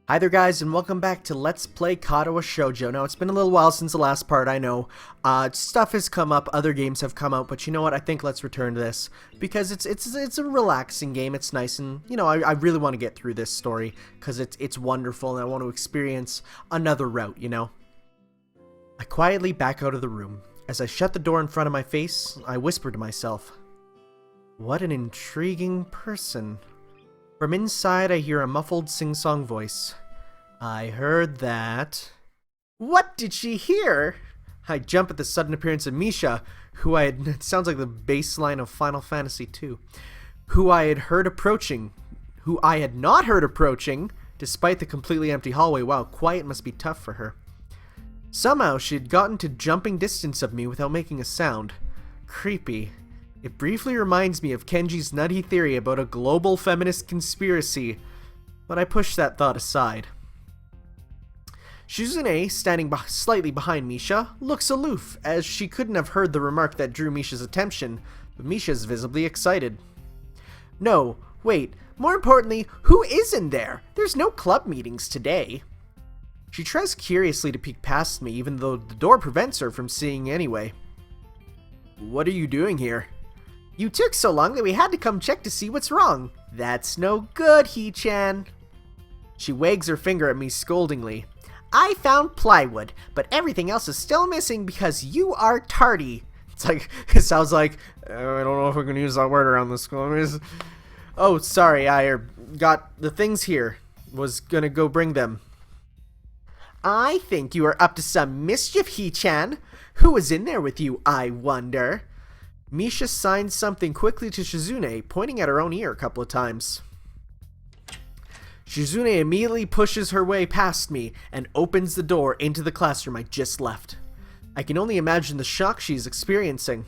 Hi there guys, and welcome back to Let's Play Katawa Shoujo. Now, it's been a little while since the last part, I know. Stuff has come up, other games have come out, but you know what, I think let's return to this. Because it's a relaxing game, it's nice, and, you know, I really want to get through this story, because it's wonderful, and I want to experience another route, you know? I quietly back out of the room. As I shut the door in front of my face, I whisper to myself, "What an intriguing person." From inside, I hear a muffled sing-song voice. I heard that... What did she hear? I jump at the sudden appearance of Misha, who I had... It sounds like the bass line of Final Fantasy II. Who I had heard approaching. Who I had not heard approaching, despite the completely empty hallway. Wow, quiet must be tough for her. Somehow, she had gotten to jumping distance of me without making a sound. Creepy. It briefly reminds me of Kenji's nutty theory about a global feminist conspiracy, but I push that thought aside. Shizune, standing slightly behind Misha, looks aloof, as she couldn't have heard the remark that drew Misha's attention, but Misha's visibly excited. No, wait, more importantly, who is in there? There's no club meetings today. She tries curiously to peek past me, even though the door prevents her from seeing anyway. What are you doing here? You took so long that we had to come check to see what's wrong. That's no good, He-chan. She wags her finger at me scoldingly. I found plywood, but everything else is still missing because you are tardy. It sounds like, I don't know if we can use that word around the school. Oh, sorry, I got the things here. Was gonna go bring them. I think you are up to some mischief, He-chan. Who was in there with you, I wonder? Misha signs something quickly to Shizune, pointing at her own ear a couple of times. Shizune immediately pushes her way past me and opens the door into the classroom I just left. I can only imagine the shock she's experiencing.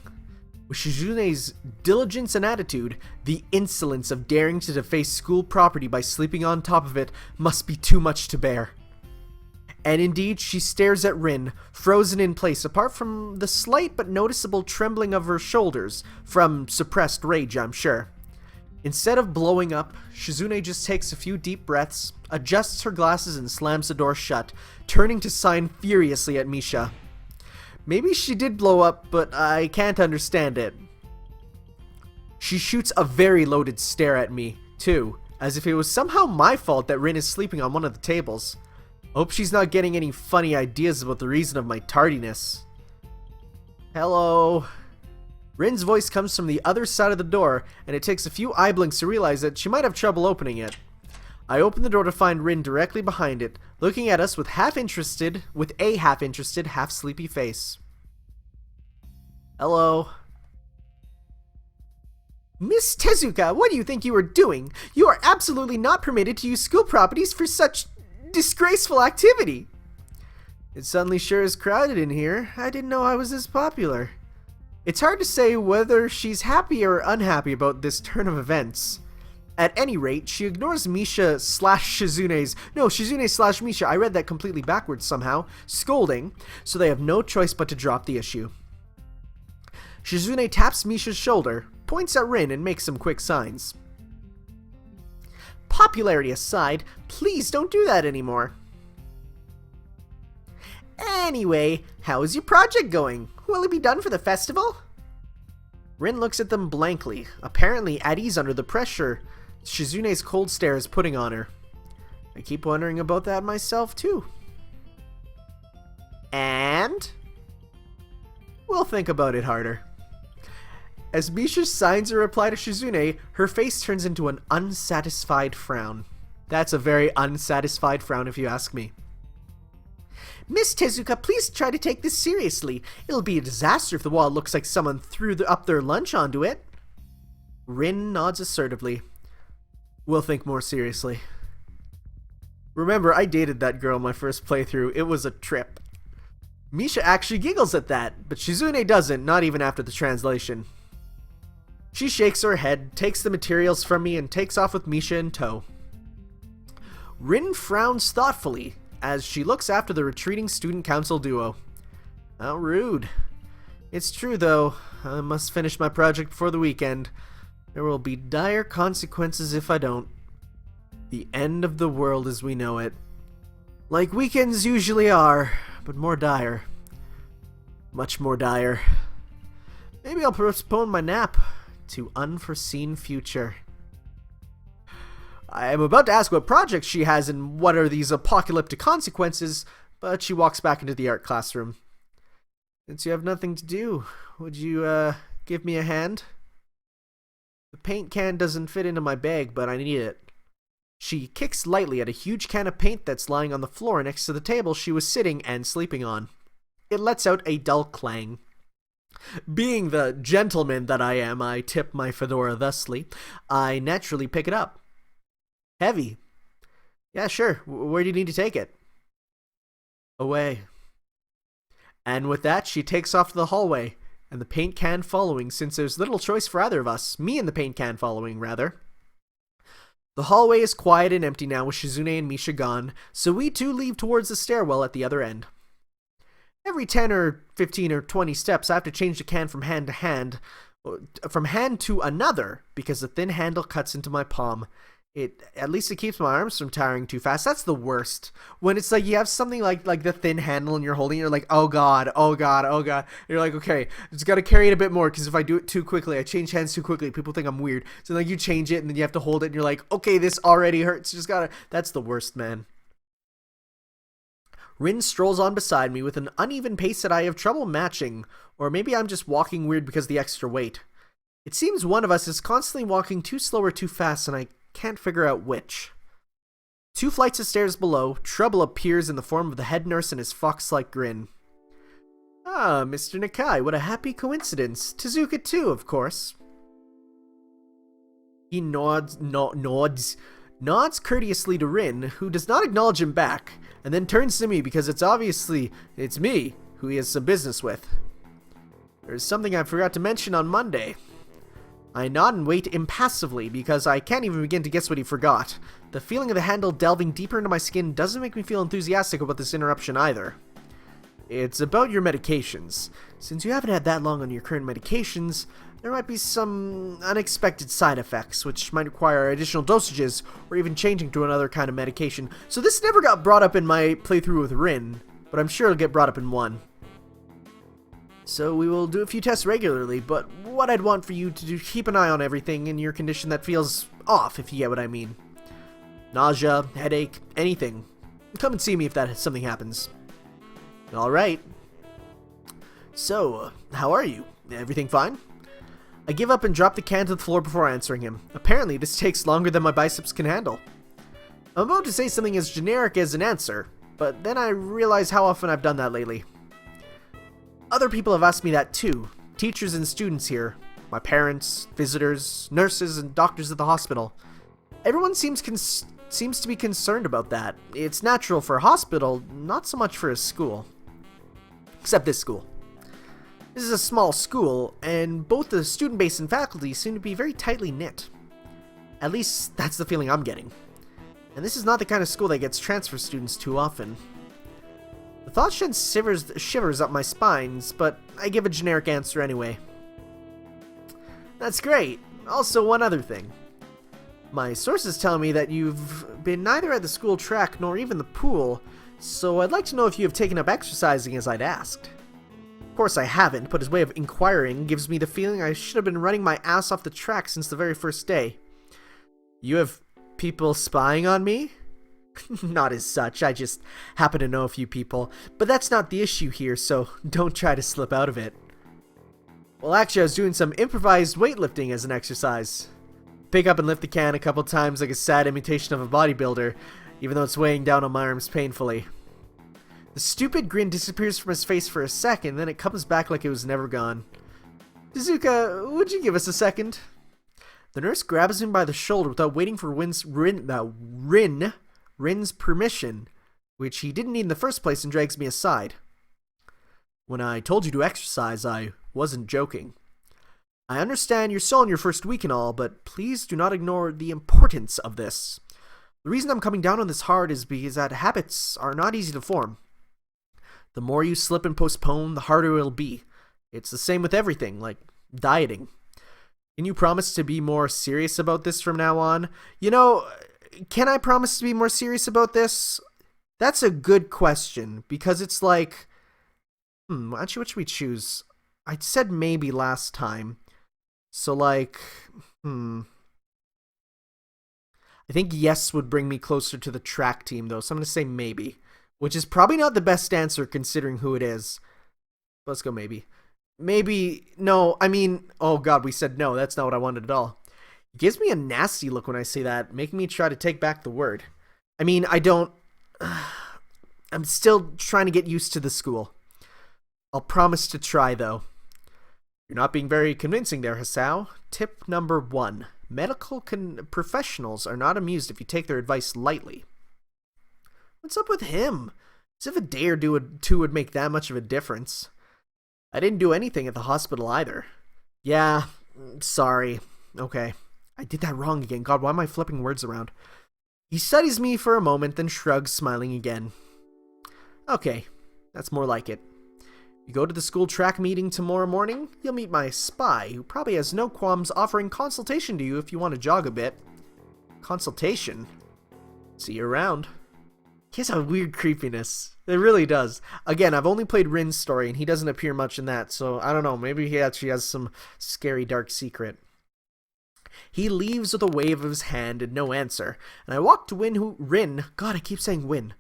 With Shizune's diligence and attitude, the insolence of daring to deface school property by sleeping on top of it must be too much to bear. And indeed, she stares at Rin, frozen in place, apart from the slight but noticeable trembling of her shoulders, from suppressed rage, I'm sure. Instead of blowing up, Shizune just takes a few deep breaths, adjusts her glasses, and slams the door shut, turning to sign furiously at Misha. Maybe she did blow up, but I can't understand it. She shoots a very loaded stare at me, too, as if it was somehow my fault that Rin is sleeping on one of the tables. Hope she's not getting any funny ideas about the reason of my tardiness. Hello. Rin's voice comes from the other side of the door, and it takes a few eye blinks to realize that she might have trouble opening it. I open the door to find Rin directly behind it, looking at us with a half-interested, half-sleepy face. Hello. Miss Tezuka, what do you think you are doing? You are absolutely not permitted to use school properties for such disgraceful activity. It suddenly sure is crowded in here. I didn't know I was this popular. It's hard to say whether she's happy or unhappy about this turn of events. At any rate, she ignores Misha slash Shizune's, no, Shizune slash Misha, I read that completely backwards somehow, scolding, so they have no choice but to drop the issue. Shizune taps Misha's shoulder, points at Rin, and makes some quick signs. Popularity aside, please don't do that anymore. Anyway, how is your project going? Will it be done for the festival? Rin looks at them blankly, apparently at ease under the pressure Shizune's cold stare is putting on her. I keep wondering about that myself, too. And? We'll think about it harder. As Misha signs a reply to Shizune, her face turns into an unsatisfied frown. That's a very unsatisfied frown if you ask me. Miss Tezuka, please try to take this seriously. It'll be a disaster if the wall looks like someone threw up their lunch onto it. Rin nods assertively. We'll think more seriously. Remember, I dated that girl in my first playthrough. It was a trip. Misha actually giggles at that, but Shizune doesn't, not even after the translation. She shakes her head, takes the materials from me, and takes off with Misha in tow. Rin frowns thoughtfully as she looks after the retreating student council duo. How rude. It's true, though. I must finish my project before the weekend. There will be dire consequences if I don't. The end of the world as we know it Like weekends usually are, but more dire. Much more dire. Maybe I'll postpone my nap to unforeseen future. I am about to ask what projects she has and what are these apocalyptic consequences, but she walks back into the art classroom. Since you have nothing to do, would you, give me a hand? The paint can doesn't fit into my bag, but I need it. She kicks lightly at a huge can of paint that's lying on the floor next to the table she was sitting and sleeping on. It lets out a dull clang. Being the gentleman that I am, I tip my fedora thusly. I naturally pick it up. Heavy. Yeah, sure. Where do you need to take it? Away. And with that, she takes off to the hallway, and the paint can following, since there's little choice for either of us. Me and the paint can following, rather. The hallway is quiet and empty now with Shizune and Misha gone, so we two leave towards the stairwell at the other end. Every 10 or 15 or 20 steps, I have to change the can from hand to another, because the thin handle cuts into my palm. At least it keeps my arms from tiring too fast. That's the worst. When it's like you have something like the thin handle and you're holding it, you're like, oh god, oh god, oh god. You're like, okay, just gotta carry it a bit more, because if I do it too quickly, I change hands too quickly, people think I'm weird. So like you change it and then you have to hold it and you're like, okay, this already hurts. That's the worst, man. Rin strolls on beside me with an uneven pace that I have trouble matching, or maybe I'm just walking weird because of the extra weight. It seems one of us is constantly walking too slow or too fast, and I can't figure out which. 2 flights of stairs below, Trouble appears in the form of the head nurse and his fox-like grin. Ah, Mr. Nakai, what a happy coincidence. Tezuka too, of course. He nods courteously to Rin, who does not acknowledge him back, and then turns to me because it's me who he has some business with. There's something I forgot to mention on Monday. I nod and wait impassively because I can't even begin to guess what he forgot. The feeling of the handle delving deeper into my skin doesn't make me feel enthusiastic about this interruption either. It's about your medications. Since you haven't had that long on your current medications, there might be some unexpected side effects, which might require additional dosages, or even changing to another kind of medication. So this never got brought up in my playthrough with Rin, but I'm sure it'll get brought up in one. So we will do a few tests regularly, but what I'd want for you to do, keep an eye on everything in your condition that feels off, if you get what I mean. Nausea, headache, anything. Come and see me if something happens. Alright. So, how are you? Everything fine? I give up and drop the can to the floor before answering him. Apparently, this takes longer than my biceps can handle. I'm about to say something as generic as an answer, but then I realize how often I've done that lately. Other people have asked me that too. Teachers and students here. My parents, visitors, nurses, and doctors at the hospital. Everyone seems to be concerned about that. It's natural for a hospital, not so much for a school. Except this school. This is a small school, and both the student base and faculty seem to be very tightly knit. At least, that's the feeling I'm getting. And this is not the kind of school that gets transfer students too often. The thought sends shivers up my spines, but I give a generic answer anyway. That's great. Also, one other thing. My sources tell me that you've been neither at the school track nor even the pool, so I'd like to know if you have taken up exercising as I'd asked. Of course I haven't, but his way of inquiring gives me the feeling I should have been running my ass off the track since the very first day. You have people spying on me? Not as such, I just happen to know a few people, but that's not the issue here, so don't try to slip out of it. Well, actually I was doing some improvised weightlifting as an exercise. Pick up and lift the can a couple times like a sad imitation of a bodybuilder, even though it's weighing down on my arms painfully. The stupid grin disappears from his face for a second, then it comes back like it was never gone. Tezuka, would you give us a second? The nurse grabs him by the shoulder without waiting for Rin's permission, which he didn't need in the first place, and drags me aside. When I told you to exercise, I wasn't joking. I understand you're still in your first week and all, but please do not ignore the importance of this. The reason I'm coming down on this hard is because that habits are not easy to form. The more you slip and postpone, the harder it'll be. It's the same with everything, like dieting. Can you promise to be more serious about this from now on? You know, can I promise to be more serious about this? That's a good question, because it's like, actually, what should we choose? I said maybe last time. So, like, I think yes would bring me closer to the track team, though, so I'm going to say maybe. Which is probably not the best answer considering who it is. Let's go maybe. Maybe, no, I mean, oh god, we said no, that's not what I wanted at all. It gives me a nasty look when I say that, making me try to take back the word. I mean, I don't... I'm still trying to get used to the school. I'll promise to try, though. You're not being very convincing there, Hasao. Tip number 1. Medical professionals are not amused if you take their advice lightly. What's up with him? As if a day or two would make that much of a difference. I didn't do anything at the hospital either. Yeah, sorry. Okay. I did that wrong again. God, why am I flipping words around? He studies me for a moment, then shrugs, smiling again. Okay, that's more like it. You go to the school track meeting tomorrow morning, you'll meet my spy, who probably has no qualms offering consultation to you if you want to jog a bit. Consultation? See you around. He has a weird creepiness. It really does. Again, I've only played Rin's story, and he doesn't appear much in that, so I don't know, maybe he actually has some scary dark secret. He leaves with a wave of his hand and no answer, and I walk to Rin, God, I keep saying Win.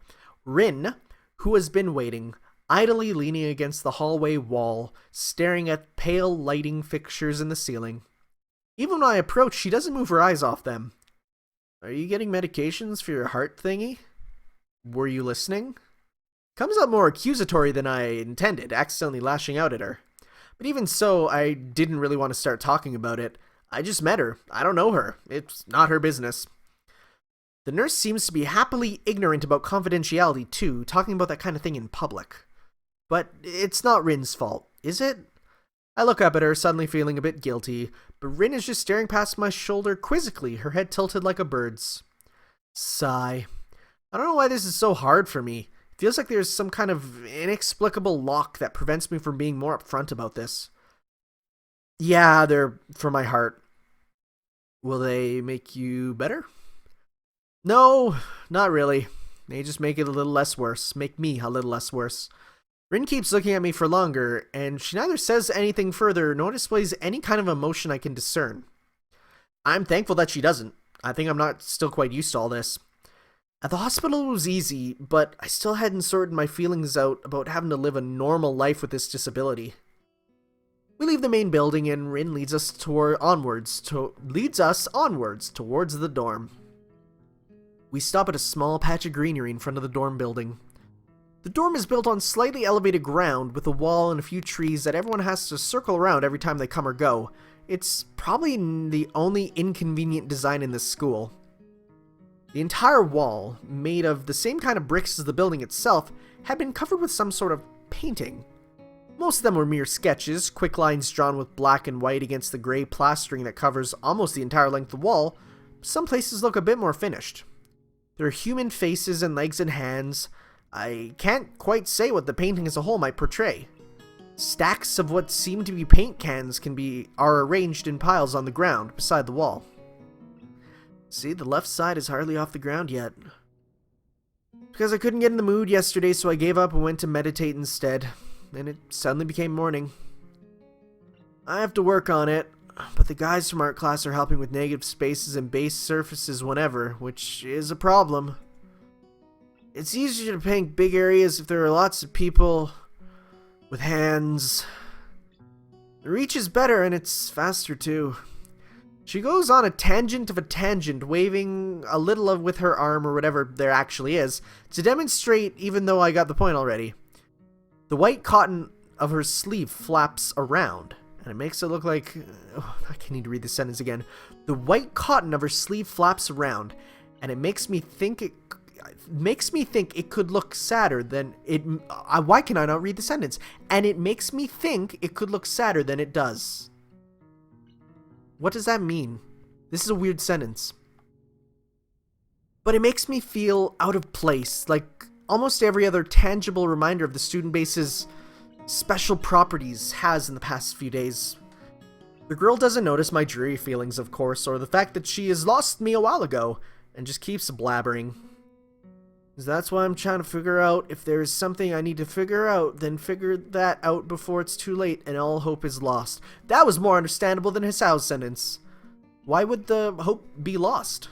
Rin, who has been waiting, idly leaning against the hallway wall, staring at pale lighting fixtures in the ceiling. Even when I approach, she doesn't move her eyes off them. Are you getting medications for your heart thingy? Were you listening? Comes out more accusatory than I intended, accidentally lashing out at her. But even so, I didn't really want to start talking about it. I just met her. I don't know her. It's not her business. The nurse seems to be happily ignorant about confidentiality too, talking about that kind of thing in public. But it's not Rin's fault, is it? I look up at her, suddenly feeling a bit guilty, but Rin is just staring past my shoulder quizzically, her head tilted like a bird's. Sigh. I don't know why this is so hard for me. It feels like there's some kind of inexplicable lock that prevents me from being more upfront about this. Yeah, they're for my heart. Will they make you better? No, not really. They just make it a little less worse. Make me a little less worse. Rin keeps looking at me for longer, and she neither says anything further nor displays any kind of emotion I can discern. I'm thankful that she doesn't. I think I'm not still quite used to all this. At the hospital it was easy, but I still hadn't sorted my feelings out about having to live a normal life with this disability. We leave the main building and Rin leads us onwards towards the dorm. We stop at a small patch of greenery in front of the dorm building. The dorm is built on slightly elevated ground with a wall and a few trees that everyone has to circle around every time they come or go. It's probably the only inconvenient design in this school. The entire wall, made of the same kind of bricks as the building itself, had been covered with some sort of painting. Most of them were mere sketches, quick lines drawn with black and white against the gray plastering that covers almost the entire length of the wall. Some places look a bit more finished. There are human faces and legs and hands. I can't quite say what the painting as a whole might portray. Stacks of what seem to be paint cans are arranged in piles on the ground beside the wall. See, the left side is hardly off the ground yet. Because I couldn't get in the mood yesterday, so I gave up and went to meditate instead. And it suddenly became morning. I have to work on it, but the guys from art class are helping with negative spaces and base surfaces whenever, which is a problem. It's easier to paint big areas if there are lots of people with hands. The reach is better and it's faster too. She goes on a tangent of a tangent, waving a little with her arm or whatever there actually is, to demonstrate even though I got the point already. The white cotton of her sleeve flaps around, and it makes it look like... Oh, I need to read the sentence again. The white cotton of her sleeve flaps around, and it makes me think it could look sadder than it... why can I not read the sentence? And it makes me think it could look sadder than it does. What does that mean? This is a weird sentence. But it makes me feel out of place, like almost every other tangible reminder of the student base's special properties has in the past few days. The girl doesn't notice my dreary feelings, of course, or the fact that she has lost me a while ago, and just keeps blabbering. That's why I'm trying to figure out if there is something I need to figure out, then figure that out before it's too late and all hope is lost. That was more understandable than Hisao's sentence. Why would the hope be lost?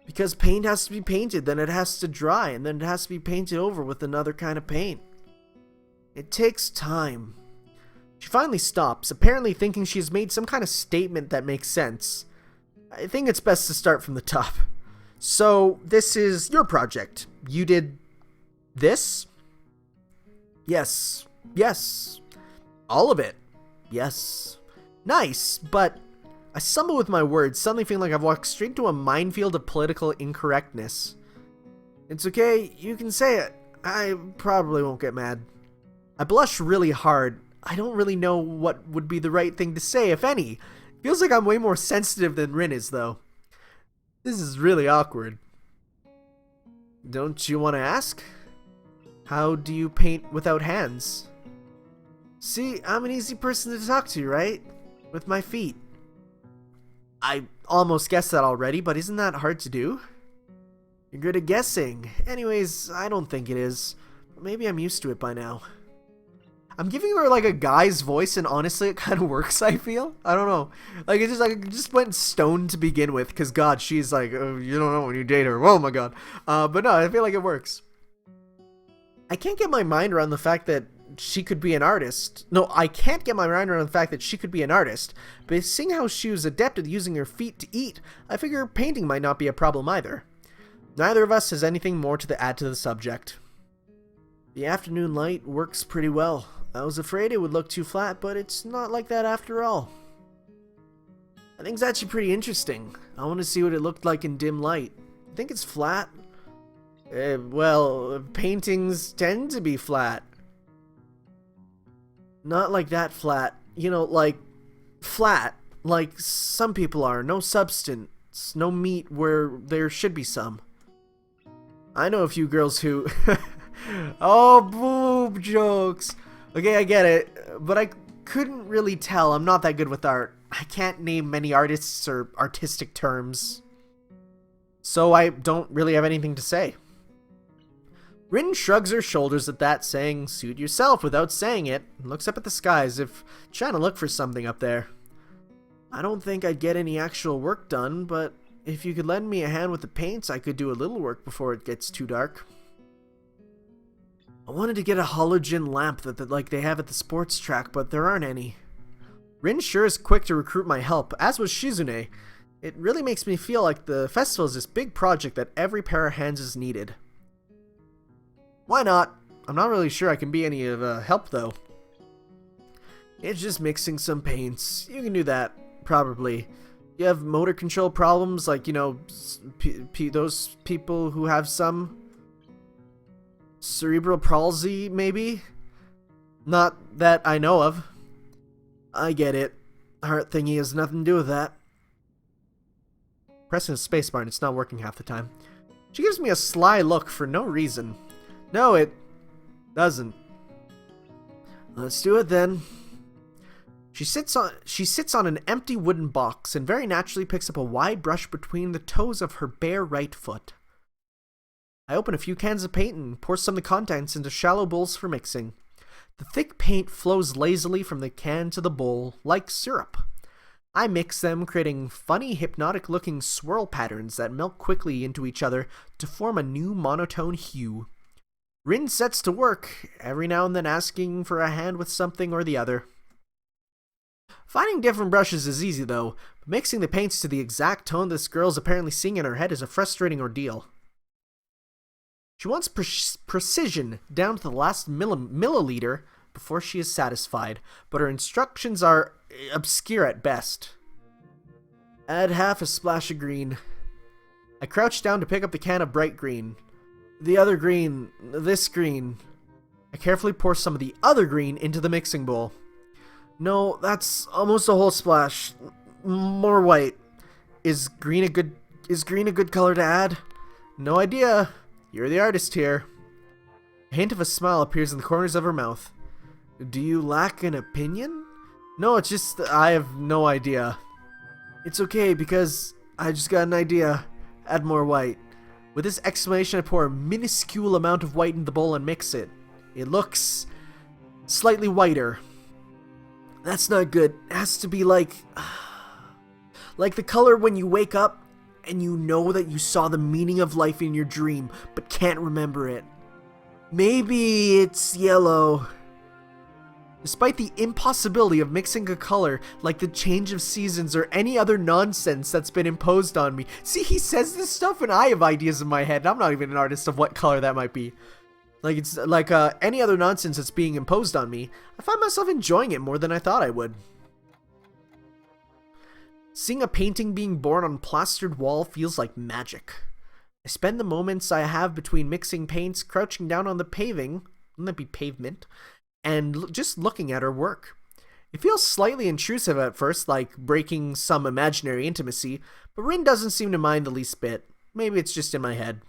Because paint has to be painted, then it has to dry, and then it has to be painted over with another kind of paint. It takes time. She finally stops, apparently thinking she has made some kind of statement that makes sense. I think it's best to start from the top. So, this is your project. You did this? Yes. Yes. All of it. Yes. Nice, but I stumble with my words, suddenly feeling like I've walked straight into a minefield of political incorrectness. It's okay, you can say it. I probably won't get mad. I blush really hard. I don't really know what would be the right thing to say, if any. Feels like I'm way more sensitive than Rin is, though. This is really awkward. Don't you want to ask? How do you paint without hands? See, I'm an easy person to talk to, right? With my feet. I almost guessed that already, but isn't that hard to do? You're good at guessing. Anyways, I don't think it is. But maybe I'm used to it by now. I'm giving her like a guy's voice, and honestly, it kind of works, I feel. I don't know. Like, it just went stoned to begin with, because God, she's like, oh, you don't know when you date her. Oh my God. But no, I feel like it works. I can't get my mind around the fact that she could be an artist. No, I can't get my mind around the fact that she could be an artist. But seeing how she was adept at using her feet to eat, I figure painting might not be a problem either. Neither of us has anything more to add to the subject. The afternoon light works pretty well. I was afraid it would look too flat, but it's not like that after all. I think it's actually pretty interesting. I want to see what it looked like in dim light. I think it's flat. Well, paintings tend to be flat. Not like that flat. You know, like flat. Like some people are. No substance. No meat where there should be some. I know a few girls who... Oh, boob jokes. Okay, I get it, but I couldn't really tell. I'm not that good with art. I can't name many artists or artistic terms. So I don't really have anything to say. Rin shrugs her shoulders at that, saying, suit yourself without saying it, and looks up at the sky as if trying to look for something up there. I don't think I'd get any actual work done, but if you could lend me a hand with the paints, I could do a little work before it gets too dark. I wanted to get a halogen lamp like they have at the sports track, but there aren't any. Rin sure is quick to recruit my help, as was Shizune. It really makes me feel like the festival is this big project that every pair of hands is needed. Why not? I'm not really sure I can be any of help, though. It's just mixing some paints. You can do that, probably. You have motor control problems, like, you know, those people who have some... cerebral palsy, maybe? Not that I know of. I get it. Heart thingy has nothing to do with that. Pressing the spacebar and it's not working half the time. She gives me a sly look for no reason. No, it doesn't. Let's do it then. She sits on an empty wooden box and very naturally picks up a wide brush between the toes of her bare right foot. I open a few cans of paint and pour some of the contents into shallow bowls for mixing. The thick paint flows lazily from the can to the bowl, like syrup. I mix them, creating funny, hypnotic-looking swirl patterns that melt quickly into each other to form a new monotone hue. Rin sets to work, every now and then asking for a hand with something or the other. Finding different brushes is easy, though, but mixing the paints to the exact tone this girl's apparently seeing in her head is a frustrating ordeal. She wants precision down to the last milliliter before she is satisfied, but her instructions are obscure at best. Add half a splash of green. I crouch down to pick up the can of bright green. The other green, this green. I carefully pour some of the other green into the mixing bowl. No, that's almost a whole splash. More white. Is green a good color to add? No idea. You're the artist here. A hint of a smile appears in the corners of her mouth. Do you lack an opinion? No, it's just I have no idea. It's okay because I just got an idea. Add more white. With this exclamation, I pour a minuscule amount of white in the bowl and mix it. It looks slightly whiter. That's not good. It has to be like the color when you wake up and you know that you saw the meaning of life in your dream but can't remember it. Maybe it's yellow. Despite the impossibility of mixing a color like the change of seasons or any other nonsense that's been imposed on me. See, he says this stuff and I have ideas in my head. I'm not even an artist of what color that might be. Like, it's like any other nonsense that's being imposed on me. I find myself enjoying it more than I thought I would. Seeing a painting being born on a plastered wall feels like magic. I spend the moments I have between mixing paints crouching down on the paving, wouldn't that be pavement, and just looking at her work. It feels slightly intrusive at first, like breaking some imaginary intimacy, but Rin doesn't seem to mind the least bit. Maybe it's just in my head.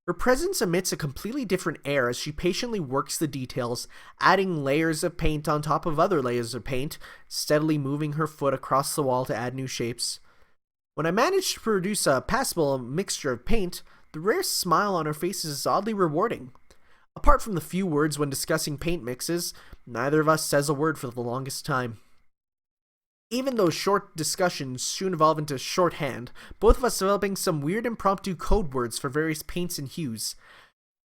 Her presence emits a completely different air as she patiently works the details, adding layers of paint on top of other layers of paint, steadily moving her foot across the wall to add new shapes. When I manage to produce a passable mixture of paint, the rare smile on her face is oddly rewarding. Apart from the few words when discussing paint mixes, neither of us says a word for the longest time. Even those short discussions soon evolve into shorthand, both of us developing some weird impromptu code words for various paints and hues.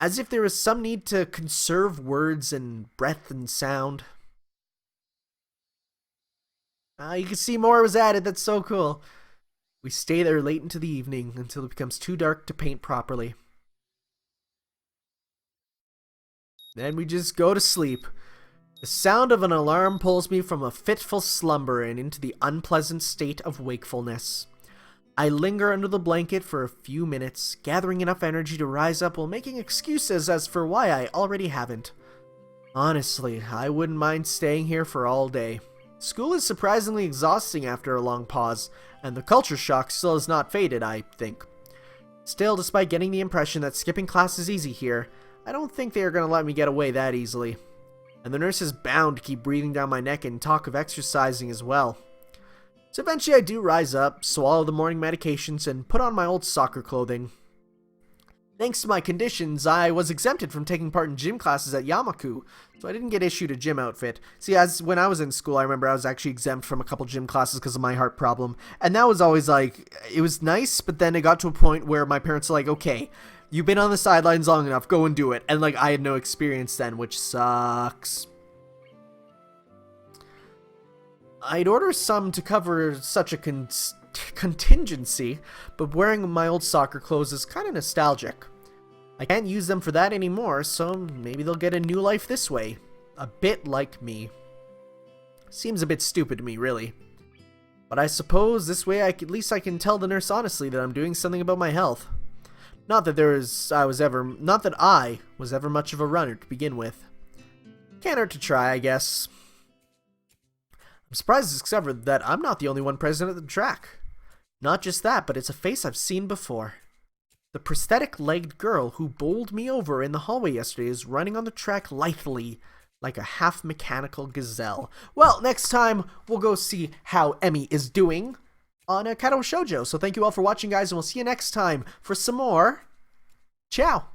As if there is some need to conserve words and breath and sound. You can see more was added, that's so cool. We stay there late into the evening until it becomes too dark to paint properly. Then we just go to sleep. The sound of an alarm pulls me from a fitful slumber and into the unpleasant state of wakefulness. I linger under the blanket for a few minutes, gathering enough energy to rise up while making excuses as for why I already haven't. Honestly, I wouldn't mind staying here for all day. School is surprisingly exhausting after a long pause, and the culture shock still has not faded, I think. Still, despite getting the impression that skipping class is easy here, I don't think they are going to let me get away that easily. And the nurse is bound to keep breathing down my neck and talk of exercising as well. So eventually I do rise up, swallow the morning medications, and put on my old soccer clothing. Thanks to my conditions, I was exempted from taking part in gym classes at Yamaku, so I didn't get issued a gym outfit. See, as when I was in school, I remember I was actually exempt from a couple gym classes because of my heart problem, and that was always like, it was nice, but then it got to a point where my parents were like, okay, you've been on the sidelines long enough, go and do it. And like, I had no experience then, which sucks. I'd order some to cover such a contingency, but wearing my old soccer clothes is kind of nostalgic. I can't use them for that anymore, so maybe they'll get a new life this way. A bit like me. Seems a bit stupid to me, really. But I suppose this way at least I can tell the nurse honestly that I'm doing something about my health. Not that I was ever much of a runner to begin with. Can't hurt to try, I guess. I'm surprised to discover that I'm not the only one present at the track. Not just that, but it's a face I've seen before. The prosthetic-legged girl who bowled me over in the hallway yesterday is running on the track lithely, like a half-mechanical gazelle. Well, next time, we'll go see how Emmy is doing on Katawa Shoujo. So thank you all for watching, guys, and we'll see you next time for some more. Ciao!